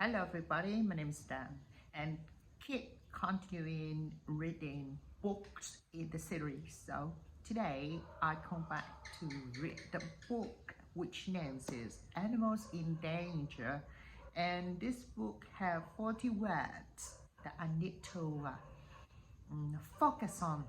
Hello everybody, my name is Dan and keep continuing reading books in the series. So today I come back to read the book which names is Animals in Danger, and this book have 40 words that I need to focus on.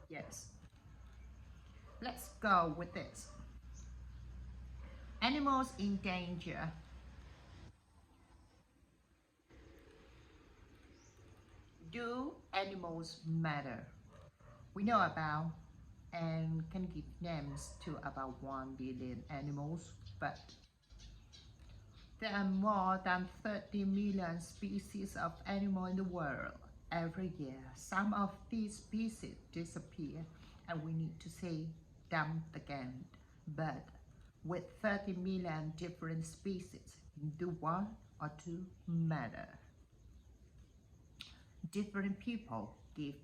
Yes, let's go with this. Animals in Danger. Do animals matter? We know about and can give names to about 1 billion animals, but there are more than 30 million species of animals in the world every year. Some of these species disappear and we need to see them again. But with 30 million different species, do one or two matter? Different people give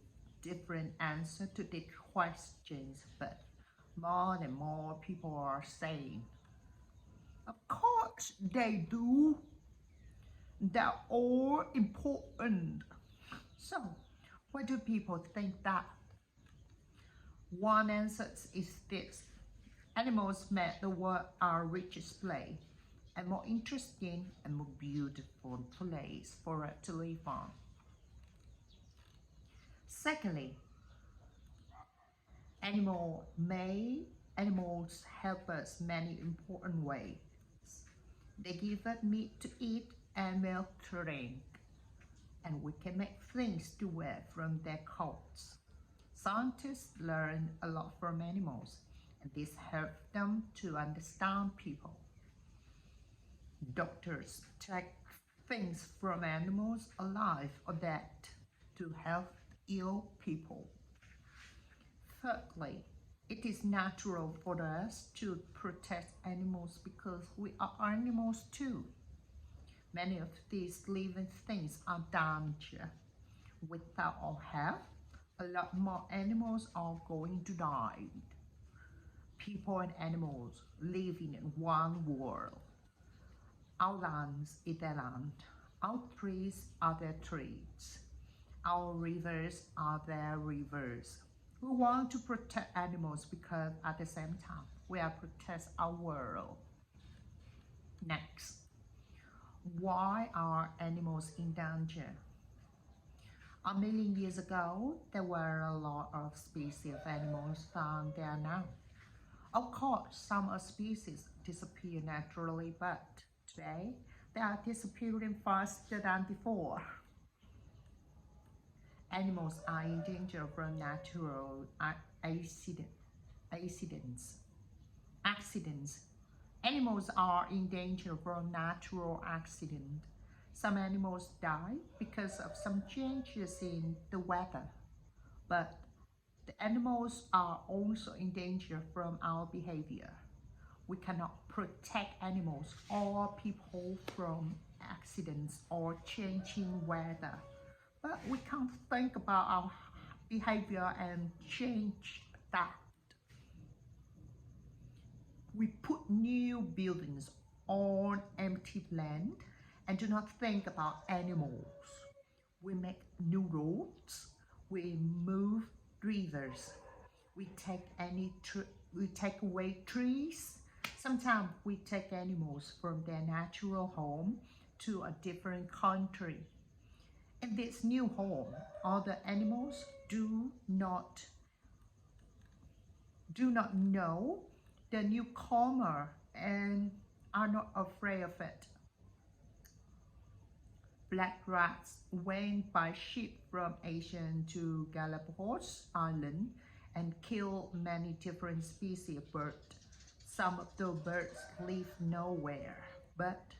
different answers to the questions, but more and more people are saying, of course they do. They're all important. So, why do people think that? One answer is this: animals make the world a richer place, and more interesting and more beautiful place for us to live on. Secondly, animals help us many important ways. They give us meat to eat and milk to drink, and we can make things to wear from their coats. Scientists learn a lot from animals, and this helps them to understand people. Doctors take things from animals alive or dead to help ill people. Thirdly, it is natural for us to protect animals because we are animals too. Many of these living things are danger. Without our help, a lot more animals are going to die. People and animals living in one world. Our lands is their land. Our trees are their trees. Our rivers are their rivers. We want to protect animals because at the same time, we are protect our world. Next, why are animals in danger? A million years ago, there were a lot of species of animals than there are now. Of course, some species disappear naturally, but today they are disappearing faster than before. Animals are in danger from natural accidents. Animals are in danger from natural accident. Some animals die because of some changes in the weather, but the animals are also in danger from our behavior. We cannot protect animals or people from accidents or changing weather, but we can think about our behavior and change that. We put new buildings on empty land and do not think about animals. We make new roads, we move rivers, we take away trees. Sometimes we take animals from their natural home to a different country. In this new home, other animals do not know the newcomer and are not afraid of it. Black rats went by ship from Asia to Galapagos Island and killed many different species of birds. Some of the birds live nowhere, but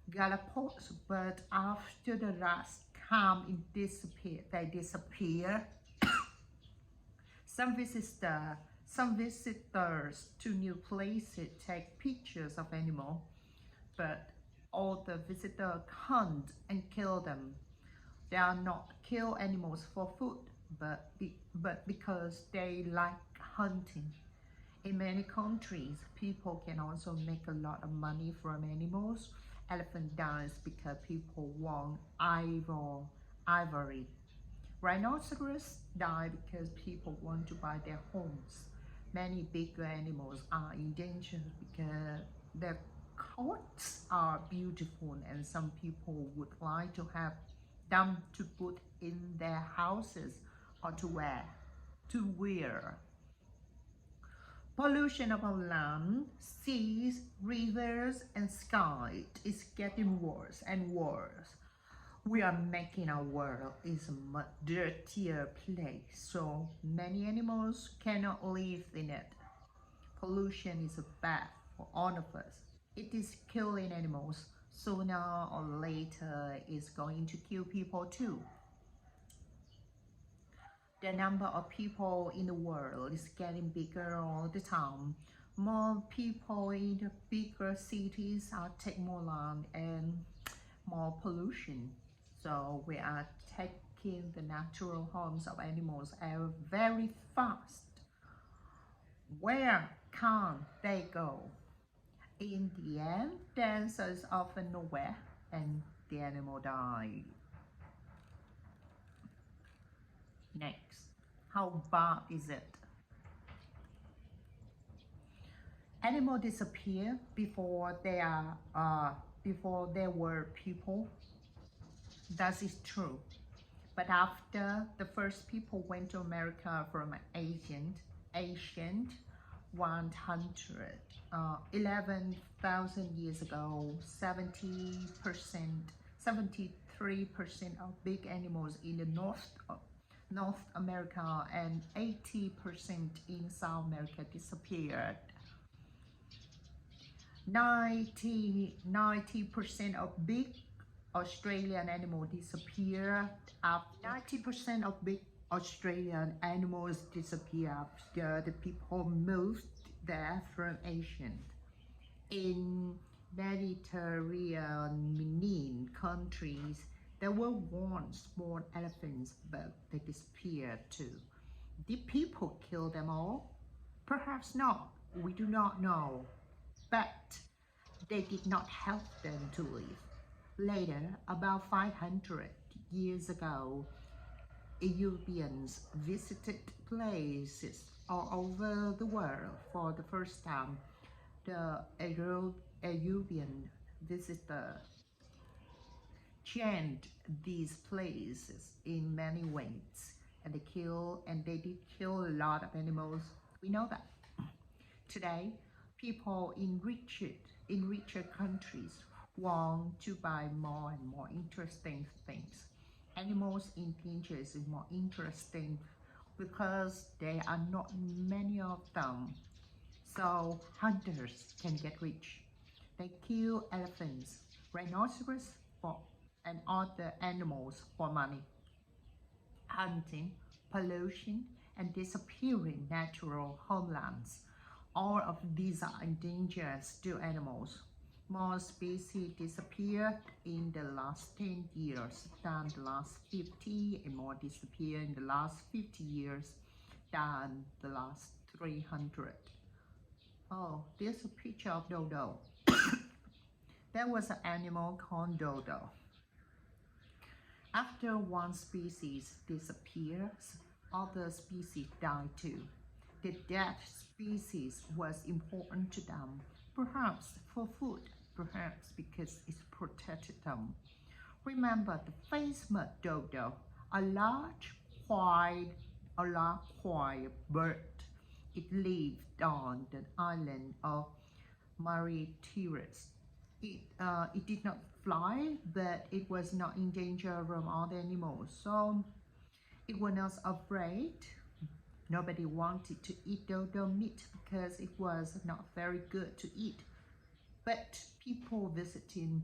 Galapagos birds, after the rats come and disappear, they disappear. Some visitors to new places take pictures of animals, but all the visitors hunt and kill them. They are not kill animals for food, but because they like hunting. In many countries, people can also make a lot of money from animals, Elephant dies because people want ivory. Rhinoceros die because people want to buy their homes. Many bigger animals are endangered because their coats are beautiful and some people would like to have them to put in their houses or to wear. Pollution of our land, seas, rivers, and sky is getting worse and worse. We are making our world is a much dirtier place, so many animals cannot live in it. Pollution is bad for all of us. It is killing animals. Sooner or later, it's going to kill people too. The number of people in the world is getting bigger all the time. More people in the bigger cities are take more land and more pollution. So we are taking the natural homes of animals out very fast. Where can they go? In the end, the answer is often nowhere and the animal died. Next, how bad is it? Animals disappear before there were people. That is true. But after the first people went to America from ancient 11,000 years ago, 73% of big animals in the North America and 80% in South America disappeared. 90% of big Australian animals disappeared. 90% of big Australian animals disappeared after the people moved there from Asia. In Mediterranean countries, there were once small elephants, but they disappeared too. Did people kill them all? Perhaps not. We do not know. But they did not help them to live. Later, about 500 years ago, Europeans visited places all over the world for the first time. The European visitor changed these places in many ways, and they did kill a lot of animals. We know that. Today, people in richer countries want to buy more and more interesting things. Animals in danger is more interesting because there are not many of them. So hunters can get rich. They kill elephants, rhinoceros, and other animals for money. Hunting, pollution, and disappearing natural homelands. All of these are endangered to animals. More species disappeared in the last 10 years than the last 50, and more disappeared in the last 50 years than the last 300. Oh, there's a picture of dodo. There was an animal called dodo. After one species disappears, other species die too. The dead species was important to them, perhaps for food, perhaps because it protected them. Remember the famous dodo, a large white bird. It lived on the island of Mauritius. It did not fly, but it was not in danger from other animals, so it was not afraid. Nobody wanted to eat dodo meat because it was not very good to eat. But people visiting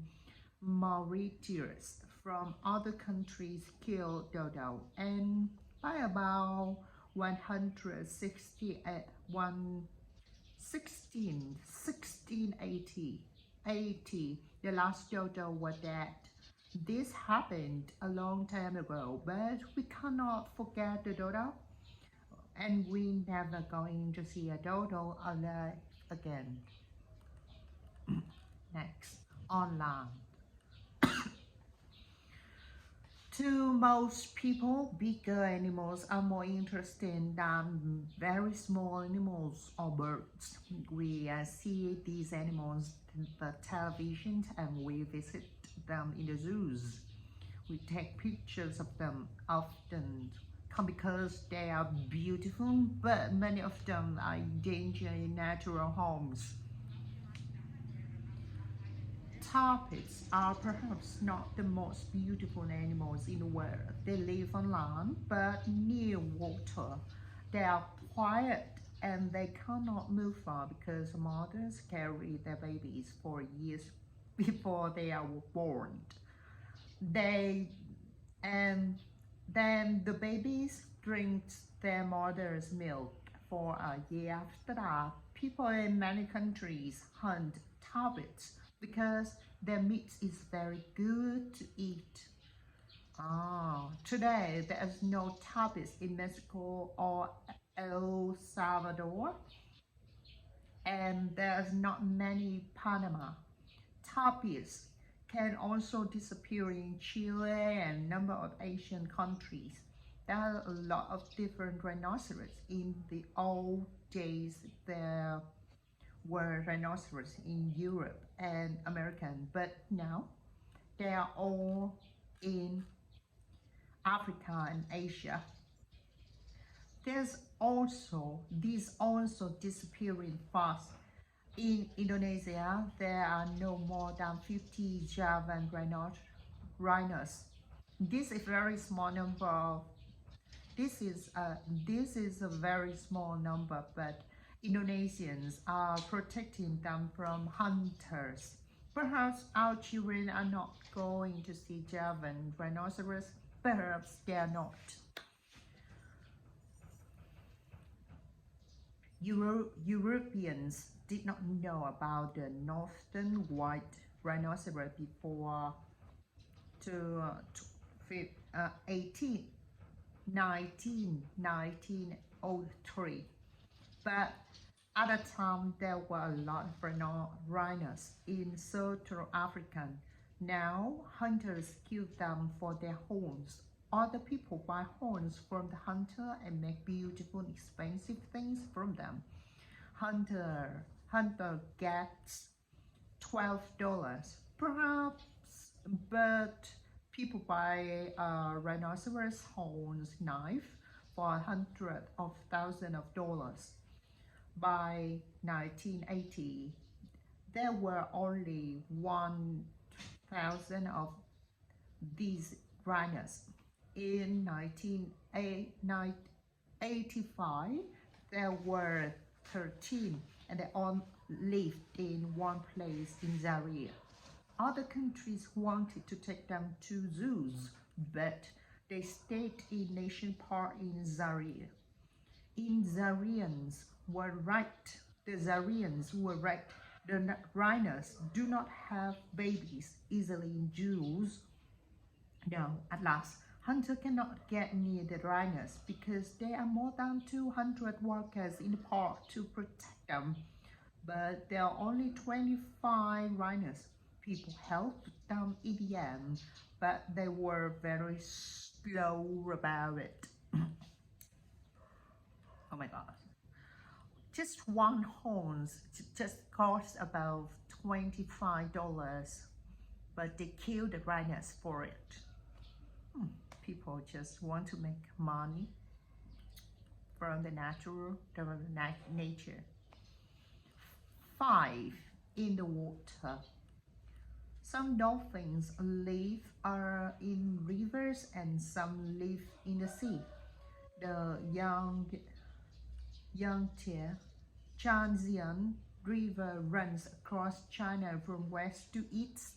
Mauritius from other countries killed dodo, and by about 1680, the last dodo was dead. This happened a long time ago, but we cannot forget the dodo, and we never going to see a dodo alive again. Next, online. To most people, bigger animals are more interesting than very small animals or birds. We see these animals in the television and we visit them in the zoos. We take pictures of them often because they are beautiful, but many of them are in danger in natural homes. Tarpits are perhaps not the most beautiful animals in the world. They live on land, but near water. They are quiet and they cannot move far because mothers carry their babies for years before they are born. They and then the babies drink their mother's milk for a year after that. People in many countries hunt tarpits because their meat is very good to eat. Today there is no tarpits in Mexico or El Salvador, and there's not many Panama. Tapirs can also disappear in Chile and a number of Asian countries. There are a lot of different rhinoceros. In the old days, there were rhinoceros in Europe and American, but now they are all in Africa and Asia. These also disappearing fast. In Indonesia, there are no more than 50 Javan rhinos. This is a very small number. This is a very small number, but Indonesians are protecting them from hunters. Perhaps our children are not going to see Javan rhinoceros. Perhaps they are not. Europeans did not know about the northern white rhinoceros before to 1903. But at the time, there were a lot of rhinos in Central Africa. Now, hunters kill them for their horns. Other people buy horns from the hunter and make beautiful and expensive things from them. Hunter gets $12 perhaps, but people buy a rhinoceros horns knife for hundreds of thousands of dollars. By 1980, there were only 1,000 of these rhinos. In 1985, there were 13 and they all lived in one place in Zaire. Other countries wanted to take them to zoos, but they stayed in National Park in Zaire. The Zairians were right. The rhinos do not have babies easily in zoos. Now, at last, hunters cannot get near the rhinos because there are more than 200 workers in the park to protect them. But there are only 25 rhinos. People helped them in the end, but they were very slow about it. Oh my God. Just one horn just cost about $25, but they killed the rhinos for it. People just want to make money from the nature. 5. In the water. Some dolphins live in rivers and some live in the sea. The Yangtze River runs across China from west to east.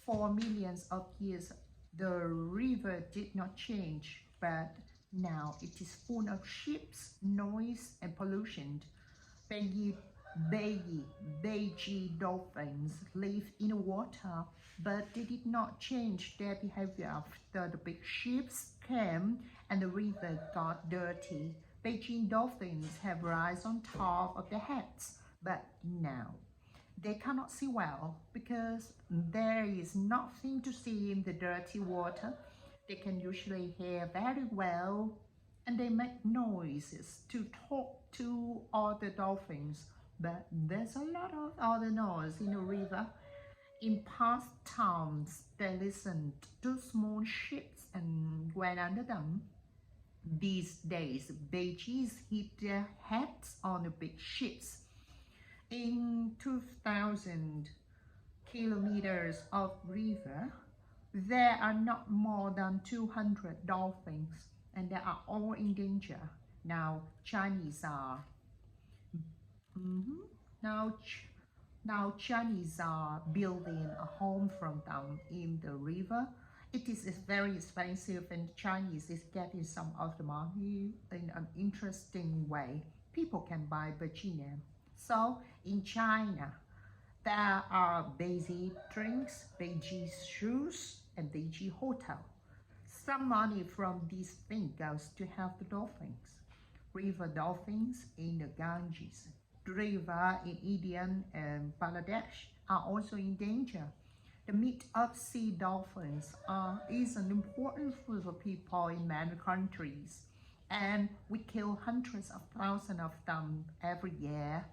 For millions of years, the river did not change, but now it is full of ships, noise, and pollution. Beige dolphins live in the water, but they did not change their behavior after the big ships came and the river got dirty. Beige dolphins have rice on top of their heads, but now They cannot see well because there is nothing to see in the dirty water. They can usually hear very well, and they make noises to talk to other dolphins. But there's a lot of other noise in the river. In past times, they listened to small ships and went under them. These days, babies hit their heads on the big ships. In 2,000 kilometers of river, there are not more than 200 dolphins, and they are all in danger. Now Chinese are now now Chinese are building a home from them in the river. It is very expensive, and Chinese is getting some of the money in an interesting way. People can buy Virginia. So in China, there are Beijing drinks, Beijing shoes, and Beijing hotel. Some money from these things goes to help the dolphins. River dolphins in the Ganges, river in India and Bangladesh are also in danger. The meat of sea dolphins is an important food for people in many countries, and we kill hundreds of thousands of them every year.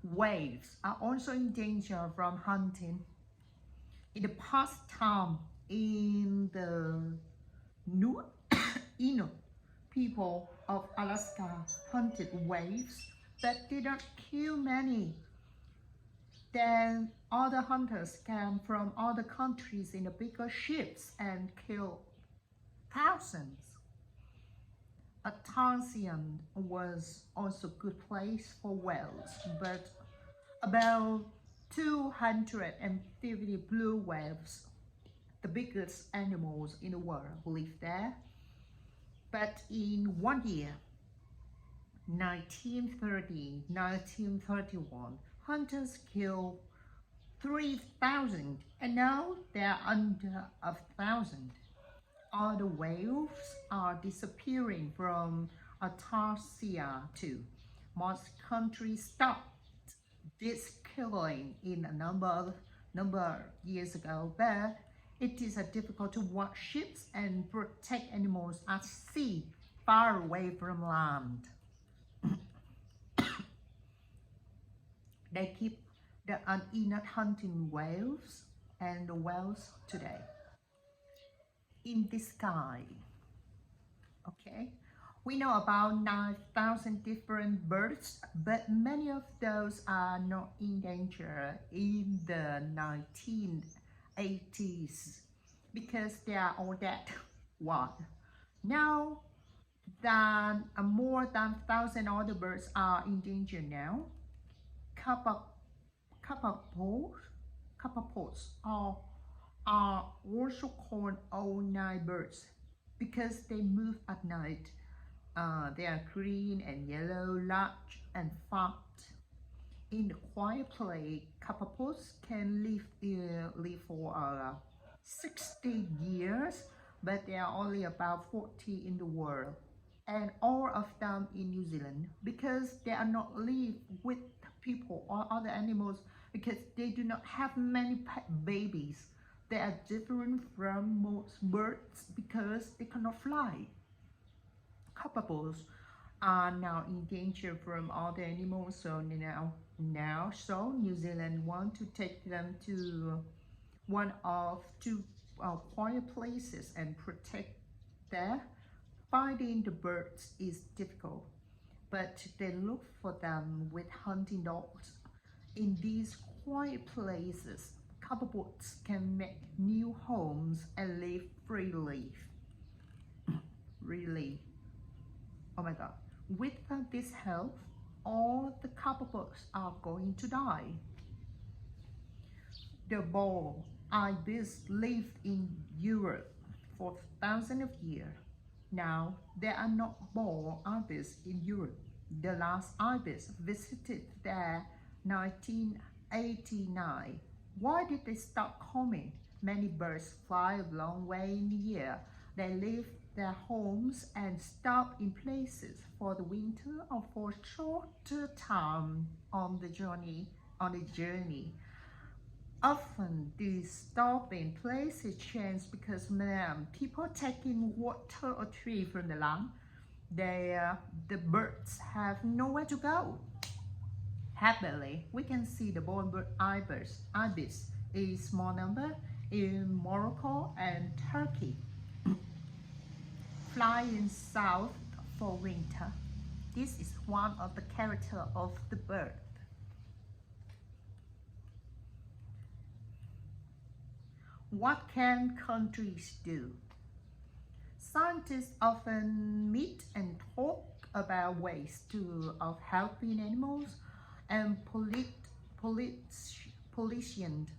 Whales are also in danger from hunting. In the past time, in the Inuit people of Alaska hunted whales, but they don't kill many. Then other hunters came from other countries in the bigger ships and killed thousands. A Tarsian was also a good place for whales, but about 250 blue whales, the biggest animals in the world, live there. But in one year, 1930, 1931, hunters killed 3,000, and now they are under 1,000. Other whales are disappearing from Antarctica too. Most countries stopped this killing in a number of years ago, but it is difficult to watch ships and protect animals at sea, far away from land. They keep the Inuit hunting whales and the whales today in the sky. Okay, we know about 9,000 different birds, but many of those are not in danger in the 1980s because they are all dead. What? Now, more than 1,000 other birds are in danger now. Kakapoos are also called all-night birds because they move at night. They are green and yellow, large and fat. In the quiet place, kakapoos can live for 60 years, but there are only about 40 in the world, and all of them in New Zealand because they are not live with people or other animals because they do not have many babies. They are different from most birds because they cannot fly. Kakapoos are now in danger from other animals, so so New Zealand want to take them to one of two quiet places and protect there. Finding the birds is difficult, but they look for them with hunting dogs. In these quiet places, kakapoos can make new homes and live freely. Really, oh my god, without this help, all the kakapoos are going to die. The ball ibis lived in Europe for thousands of years. Now there are not ball ibis in Europe. The last ibis visited there 1989. Why did they stop coming? Many birds fly a long way in the year. They leave their homes and stop in places for the winter or for a shorter time on the journey. on a journey. Often these stopping places change because people taking water or tree from the land. The birds have nowhere to go. Happily, we can see the bald ibis in small number in Morocco and Turkey, flying south for winter. This is one of the characters of the bird. What can countries do? Scientists often meet and talk about ways of helping animals, and politicians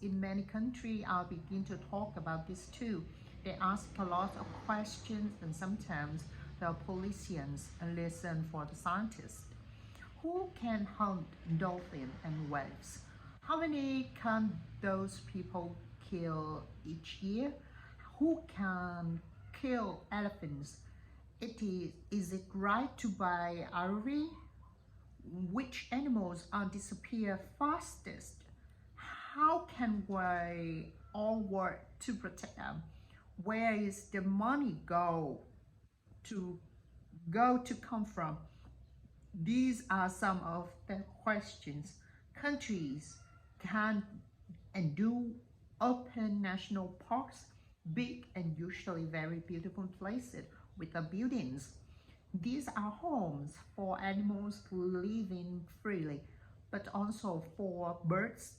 in many countries are beginning to talk about this too. They ask a lot of questions, and sometimes the politicians listen for the scientists. Who can hunt dolphins and whales? How many can those people kill each year? Who can kill elephants? Is it right to buy ivory? Which animals are disappear fastest? How can we all work to protect them? Where is the money to come from? These are some of the questions. Countries can and do open national parks, big and usually very beautiful places with the buildings. These are homes for animals living freely, but also for birds,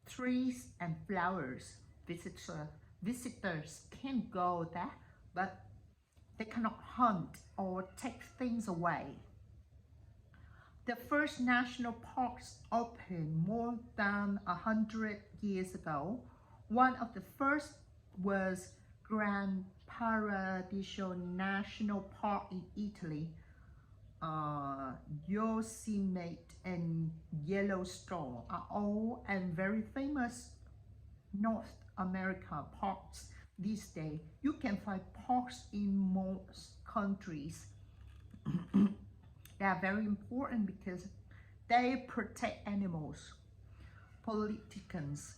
trees, and flowers. Visitors can go there, but they cannot hunt or take things away. The first national parks opened more than 100 years ago. One of the first was Gran Paradiso National Park in Italy. Yosemite and Yellowstone are all and very famous North America parks. These days, you can find parks in most countries. They are very important because they protect animals. Politicians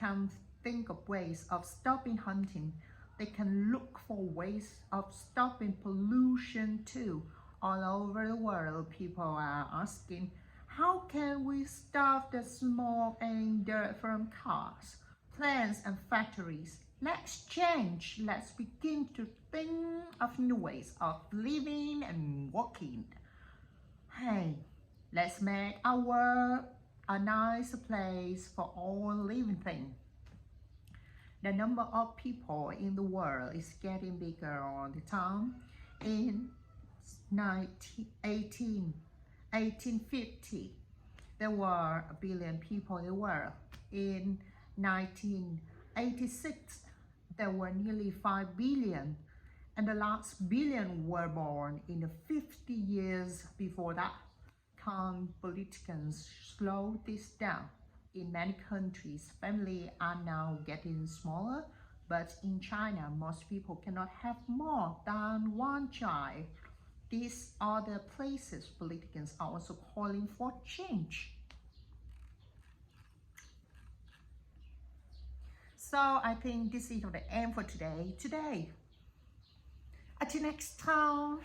can think of ways of stopping hunting. They can look for ways of stopping pollution too. All over the world, people are asking, how can we stop the smoke and dirt from cars, plants, and factories? Let's change. Let's begin to think of new ways of living and working. Hey, let's make our world a nice place for all living things. The number of people in the world is getting bigger all the time. In 1850, there were 1 billion people in the world. In 1986, there were nearly 5 billion, and the last billion were born in the 50 years before that. Can politicians slow this down? In many countries, families are now getting smaller, but in China, most people cannot have more than one child. These other places, politicians are also calling for change. So I think this is the end for today. Until next time.